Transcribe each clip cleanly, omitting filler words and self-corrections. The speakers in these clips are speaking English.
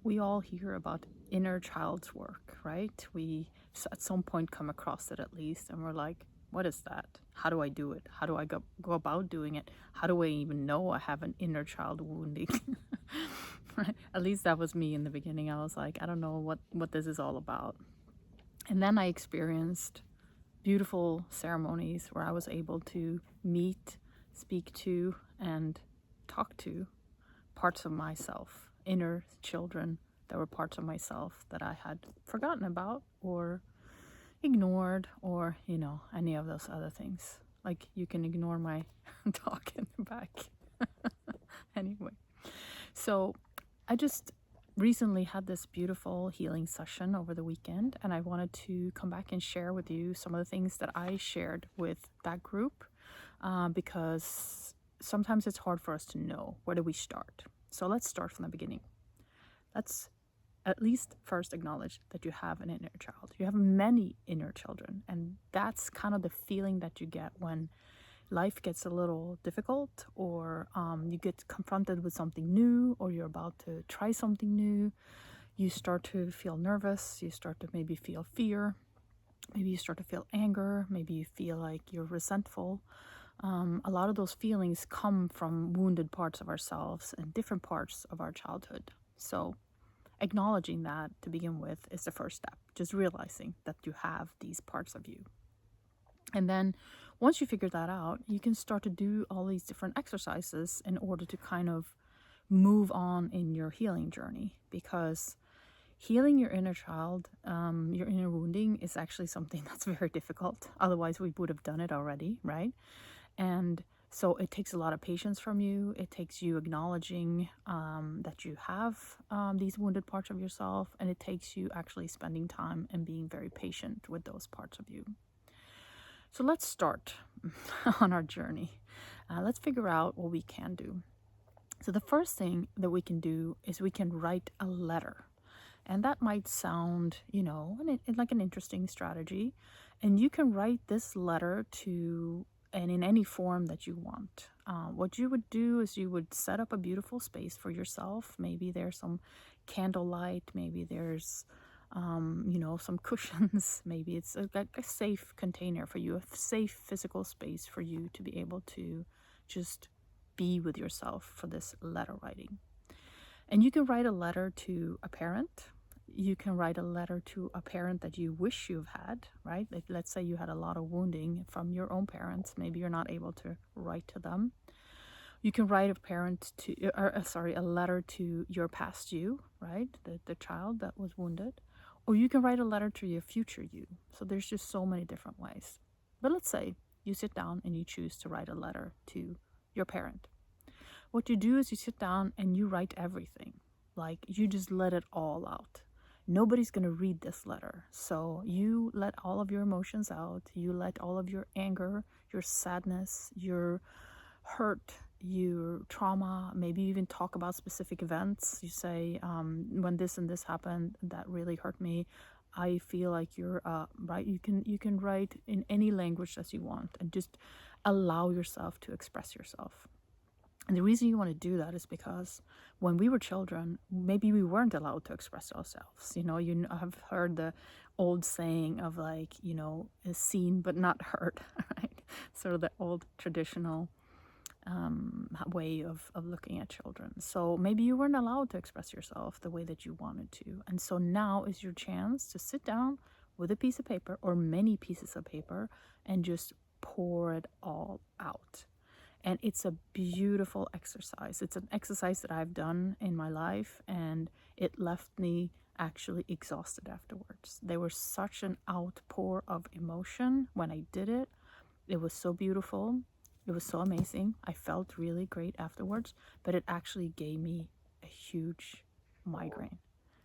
we all hear about inner child's work, right? We at some point come across it at least, and we're like, what is that? How do I do it? How do I go about doing it? How do I even know I have an inner child wounding? Right? At least that was me in the beginning. I was like, I don't know what this is all about. And then I experienced beautiful ceremonies where I was able to meet, speak to, and talk to parts of myself, inner children that were parts of myself that I had forgotten about or ignored, or, any of those other things. Like, you can ignore my talk in the back. Anyway, so I just recently had this beautiful healing session over the weekend, and I wanted to come back and share with you some of the things that I shared with that group, because sometimes it's hard for us to know where do we start. So let's start from the beginning. Let's at least first acknowledge that you have an inner child. You have many inner children, and that's kind of the feeling that you get when life gets a little difficult, or you get confronted with something new, or you're about to try something new. You start to feel nervous, you start to maybe feel fear, maybe you start to feel anger, maybe you feel like you're resentful. A lot of those feelings come from wounded parts of ourselves and different parts of our childhood. So acknowledging that to begin with is the first step, just realizing that you have these parts of you. And then once you figure that out, you can start to do all these different exercises in order to kind of move on in your healing journey, because healing your inner child, your inner wounding, is actually something that's very difficult. Otherwise, we would have done it already, right? And so it takes a lot of patience from you. It takes you acknowledging that you have these wounded parts of yourself, and it takes you actually spending time and being very patient with those parts of you. So let's start on our journey. Let's figure out what we can do. So the first thing that we can do is we can write a letter. And that might sound, like an interesting strategy. And you can write this letter to, and in any form that you want. What you would do is you would set up a beautiful space for yourself. Maybe there's some candlelight, maybe there's some cushions. Maybe it's a safe container for you, a safe physical space for you to be able to just be with yourself for this letter writing. And you can write a letter to a parent. You can write a letter to a parent that you wish you've had, right? Like, let's say you had a lot of wounding from your own parents. Maybe you're not able to write to them. You can write a letter to your past you, right? The child that was wounded. Or you can write a letter to your future you. So there's just so many different ways. But let's say you sit down and you choose to write a letter to your parent. What you do is you sit down and you write everything. Like, you just let it all out. Nobody's going to read this letter. So you let all of your emotions out. You let all of your anger, your sadness, your hurt, your trauma, maybe you even talk about specific events. You say, when this and this happened, that really hurt me. I feel like you're right. You can write in any language that you want, and just allow yourself to express yourself. And the reason you want to do that is because when we were children, maybe we weren't allowed to express ourselves. You have heard the old saying of, like, seen but not heard, right? Sort of the old traditional way of looking at children. So maybe you weren't allowed to express yourself the way that you wanted to. And so now is your chance to sit down with a piece of paper or many pieces of paper and just pour it all out. And it's a beautiful exercise. It's an exercise that I've done in my life, and it left me actually exhausted afterwards. There was such an outpour of emotion when I did it. It was so beautiful. It was so amazing. I felt really great afterwards, but it actually gave me a huge migraine.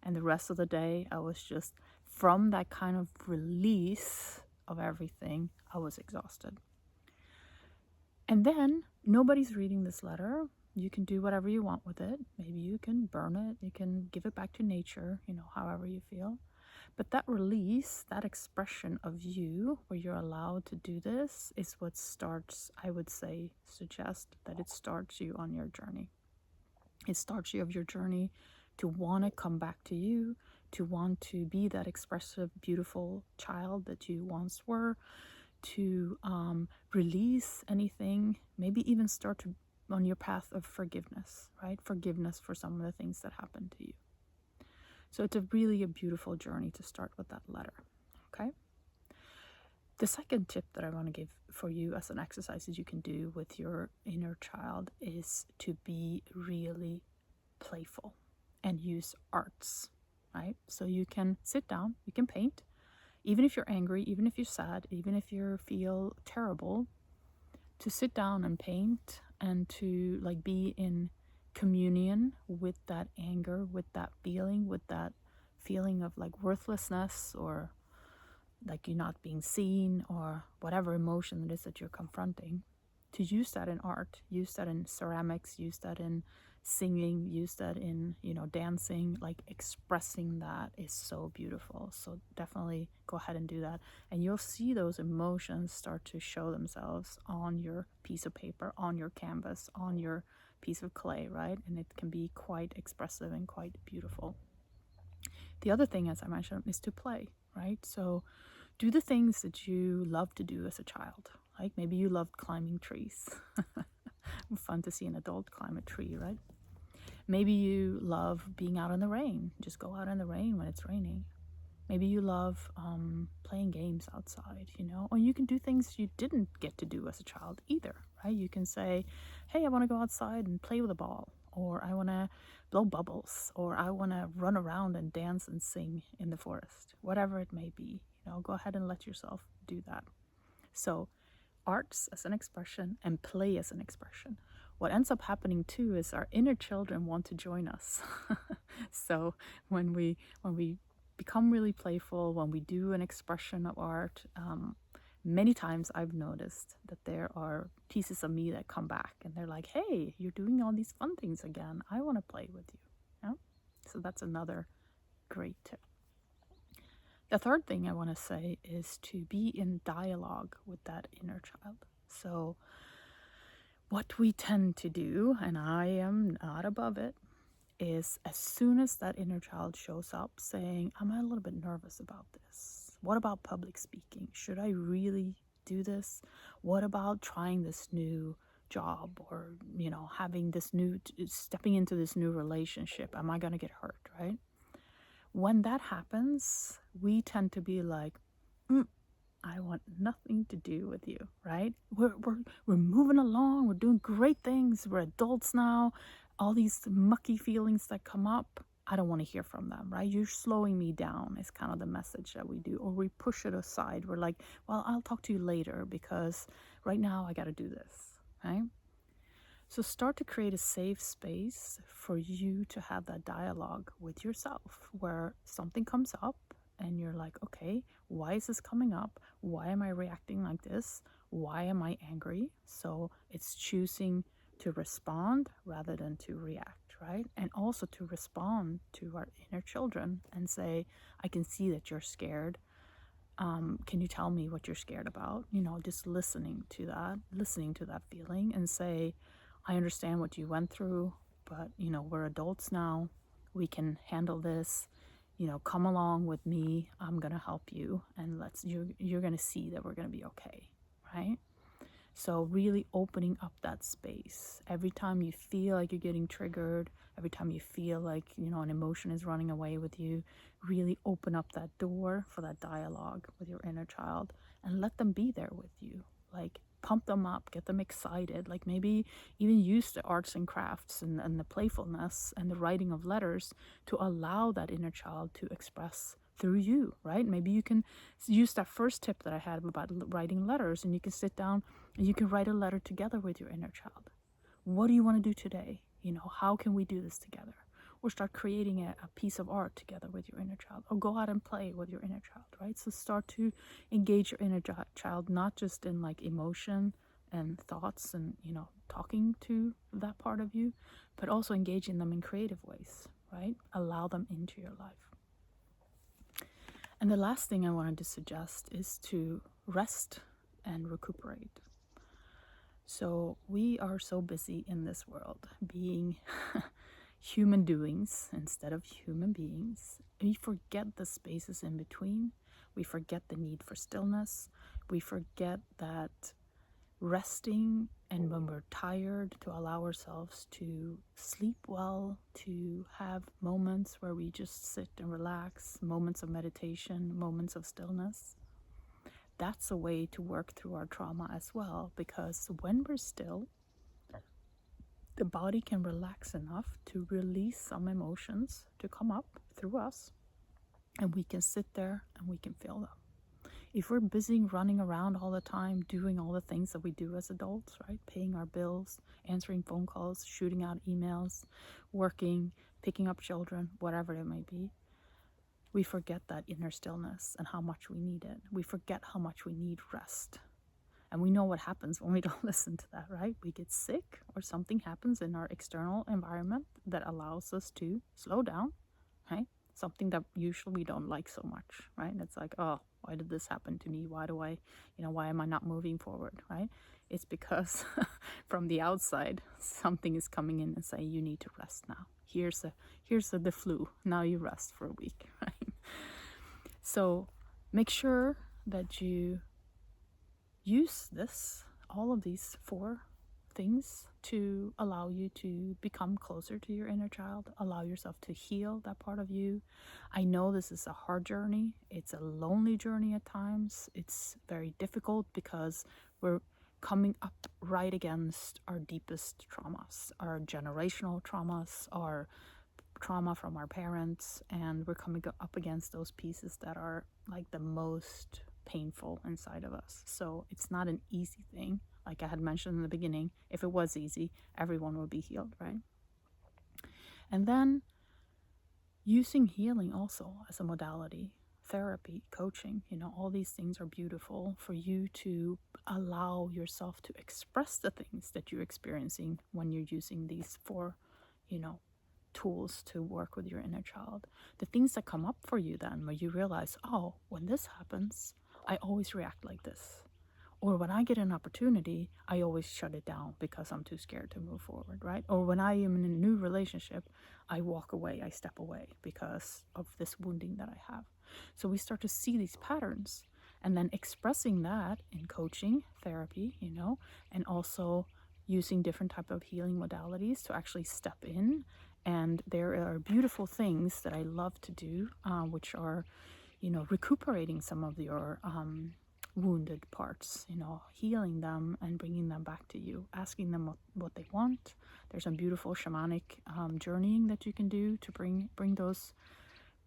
And the rest of the day, I was just, from that kind of release of everything, I was exhausted. And then nobody's reading this letter. You can do whatever you want with it. Maybe you can burn it. You can give it back to nature, however you feel. But that release, that expression of you, where you're allowed to do this, is what starts, I would suggest that it starts you on your journey. It starts you of your journey to want to come back to you, to want to be that expressive, beautiful child that you once were, to release anything, maybe even start to on your path of forgiveness, right? Forgiveness for some of the things that happened to you. So it's really a beautiful journey to start with that letter, okay? The second tip that I want to give for you as an exercise that you can do with your inner child is to be really playful and use arts, right? So you can sit down, you can paint, even if you're angry, even if you're sad, even if you feel terrible, to sit down and paint and to like be in communion with that anger, with that feeling of like worthlessness, or like you're not being seen, or whatever emotion it is that you're confronting, to use that in art, use that in ceramics, use that in singing, use that in, dancing. Like expressing that is so beautiful. So definitely go ahead and do that. And you'll see those emotions start to show themselves on your piece of paper, on your canvas, on your piece of clay, right? And it can be quite expressive and quite beautiful. The other thing, as I mentioned, is to play, right? So do the things that you love to do as a child. Like maybe you loved climbing trees. Fun to see an adult climb a tree, right? Maybe you love being out in the rain. Just go out in the rain when it's raining. Maybe you love playing games outside, or you can do things you didn't get to do as a child either, right? You can say, hey, I want to go outside and play with a ball, or I want to blow bubbles, or I want to run around and dance and sing in the forest. Whatever it may be, go ahead and let yourself do that. So arts as an expression and play as an expression. What ends up happening too is our inner children want to join us. So when we become really playful, when we do an expression of art, many times I've noticed that there are pieces of me that come back and they're like, hey, you're doing all these fun things again. I want to play with you. Yeah? So that's another great tip. The third thing I want to say is to be in dialogue with that inner child. So what we tend to do, and I am not above it, is as soon as that inner child shows up saying, I'm a little bit nervous about this. What about public speaking? Should I really do this? What about trying this new job, or, having this stepping into this new relationship? Am I going to get hurt, right? When that happens, we tend to be like, I want nothing to do with you, right? We're moving along. We're doing great things. We're adults now. All these mucky feelings that come up, I don't want to hear from them, right? You're slowing me down is kind of the message that we do. Or we push it aside. We're like, well, I'll talk to you later because right now I got to do this, right? So start to create a safe space for you to have that dialogue with yourself where something comes up and you're like, okay, why is this coming up? Why am I reacting like this? Why am I angry? So it's choosing to respond rather than to react, right? And also to respond to our inner children and say, I can see that you're scared. Can you tell me what you're scared about? Just listening to that feeling and say, I understand what you went through, but, we're adults now. We can handle this. Come along with me. I'm going to help you. And you're going to see that we're going to be okay, right? So really opening up that space. Every time you feel like you're getting triggered, every time you feel like, an emotion is running away with you, really open up that door for that dialogue with your inner child and let them be there with you. Like pump them up, get them excited, like maybe even use the arts and crafts and the playfulness and the writing of letters to allow that inner child to express through you, right? Maybe you can use that first tip that I had about writing letters, and you can sit down and you can write a letter together with your inner child. What do you want to do today? How can we do this together? Or start creating a piece of art together with your inner child, or go out and play with your inner child, right? So start to engage your inner child, not just in like emotion and thoughts and, talking to that part of you, but also engaging them in creative ways, right? Allow them into your life. And the last thing I wanted to suggest is to rest and recuperate. So we are so busy in this world being human doings instead of human beings. We forget the spaces in between. We forget the need for stillness. We forget that resting and when we're tired, to allow ourselves to sleep well, to have moments where we just sit and relax, moments of meditation, moments of stillness. That's a way to work through our trauma as well, because when we're still, the body can relax enough to release some emotions to come up through us, and we can sit there and we can feel them. If we're busy running around all the time, doing all the things that we do as adults, right? Paying our bills, answering phone calls, shooting out emails, working, picking up children, whatever it may be, we forget that inner stillness and how much we need it. We forget how much we need rest. And we know what happens when we don't listen to that, right? We get sick or something happens in our external environment that allows us to slow down, right? Something that usually we don't like so much, right? And it's like, oh, why did this happen to me? Why am I not moving forward, right? It's because from the outside, something is coming in and saying, you need to rest now. Here's the flu. Now you rest for a week, right? So make sure that you use all of these 4 things to allow you to become closer to your inner child, allow yourself to heal that part of you. I know this is a hard journey. It's a lonely journey at times. It's very difficult because we're coming up right against our deepest traumas, our generational traumas, our trauma from our parents, and we're coming up against those pieces that are like the most painful inside of us. So it's not an easy thing. Like I had mentioned in the beginning, if it was easy, everyone would be healed, right? And then using healing also as a modality, therapy, coaching, all these things are beautiful for you to allow yourself to express the things that you're experiencing when you're using these 4, tools to work with your inner child. The things that come up for you then, where you realize, oh, when this happens, I always react like this. Or when I get an opportunity, I always shut it down because I'm too scared to move forward, right? Or when I am in a new relationship, I walk away, I step away because of this wounding that I have. So we start to see these patterns, and then expressing that in coaching, therapy, and also using different type of healing modalities to actually step in. And there are beautiful things that I love to do, which are, recuperating some of your wounded parts, healing them and bringing them back to you, asking them what they want. There's some beautiful shamanic journeying that you can do to bring those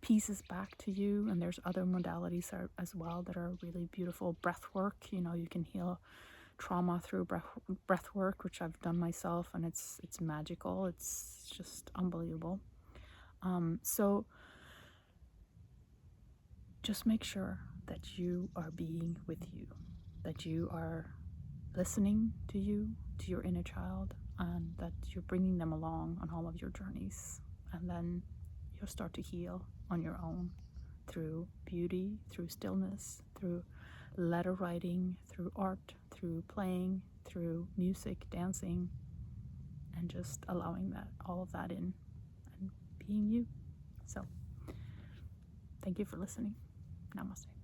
pieces back to you. And there's other modalities as well that are really beautiful. Breath work, you can heal trauma through breath work, which I've done myself, and it's magical. It's just unbelievable. So just make sure that you are being with you, that you are listening to your inner child, and that you're bringing them along on all of your journeys. And then you'll start to heal on your own through beauty, through stillness, through letter writing, through art, through playing, through music, dancing, and just allowing all of that in and being you. So thank you for listening. Namaste.